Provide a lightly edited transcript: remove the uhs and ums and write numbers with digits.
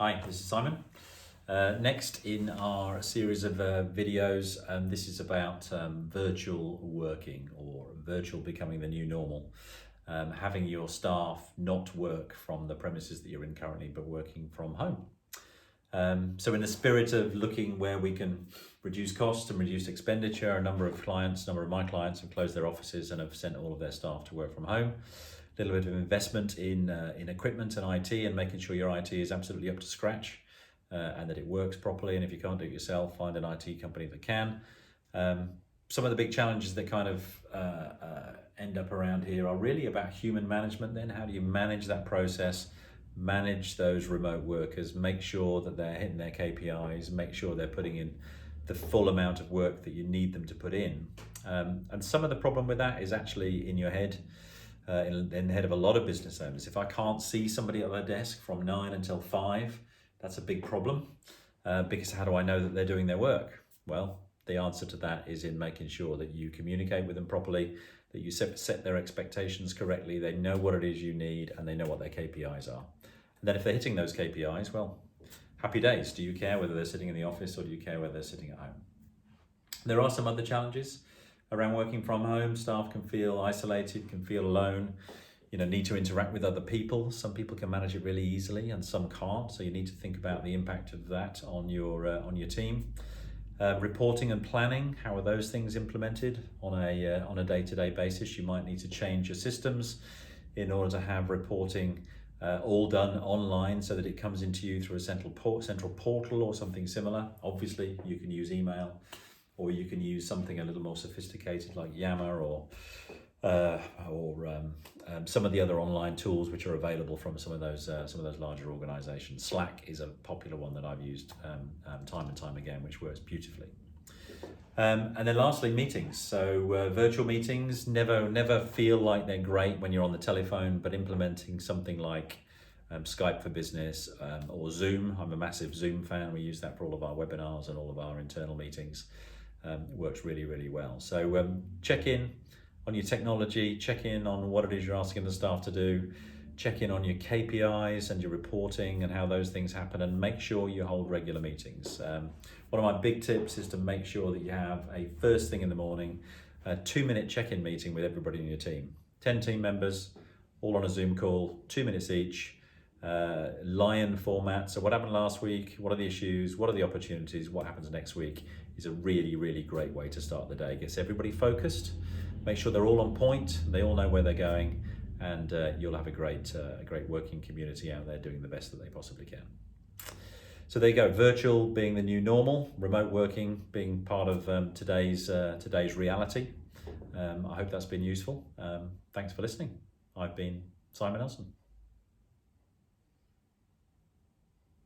Hi, this is Simon. Next in our series of videos, this is about virtual working or virtual becoming the new normal. Having your staff not work from the premises that you're in currently, but working from home. So in the spirit of looking where we can reduce costs and reduce expenditure, a number of my clients have closed their offices and have sent all of their staff to work from home. A little bit of investment in equipment and IT, and making sure your IT is absolutely up to scratch and that it works properly. And if you can't do it yourself, find an IT company that can. Some of the big challenges that kind of end up around here are really about human management. Then how do you manage that process, manage those remote workers, make sure that they're hitting their KPIs, make sure they're putting in the full amount of work that you need them to put in. And some of the problem with that is actually in your head. In the head of a lot of business owners. If I can't see somebody at their desk from 9 until 5, that's a big problem, because how do I know that they're doing their work? Well, the answer to that is in making sure that you communicate with them properly, that you set their expectations correctly, they know what it is you need, and they know what their KPIs are. And then if they're hitting those KPIs, well, happy days. Do you care whether they're sitting in the office or do you care whether they're sitting at home? There are some other challenges around working from home. Staff can feel isolated, can feel alone, need to interact with other people. Some people can manage it really easily and some can't, so you need to think about the impact of that on your team. Reporting and planning, how are those things implemented on a day-to-day basis? You might need to change your systems in order to have reporting all done online so that it comes into you through a central portal or something similar. Obviously, you can use email, or you can use something a little more sophisticated like Yammer or some of the other online tools which are available from some of those larger organizations. Slack is a popular one that I've used time and time again, which works beautifully. And then lastly, meetings. So virtual meetings never feel like they're great when you're on the telephone, but implementing something like Skype for Business or Zoom. I'm a massive Zoom fan. We use that for all of our webinars and all of our internal meetings. It works really, really well. So check in on your technology, check in on what it is you're asking the staff to do, check in on your KPIs and your reporting and how those things happen, and make sure you hold regular meetings. One of my big tips is to make sure that you have a first thing in the morning, a 2-minute check-in meeting with everybody in your team. 10 team members, all on a Zoom call, 2 minutes each. Lion format. So what happened last week? What are the issues? What are the opportunities? What happens next week? Is a really, really great way to start the day. Gets everybody focused. Make sure they're all on point. They all know where they're going, and you'll have a great working community out there doing the best that they possibly can. So there you go. Virtual being the new normal. Remote working being part of today's reality. I hope that's been useful. Thanks for listening. I've been Simon Nelson.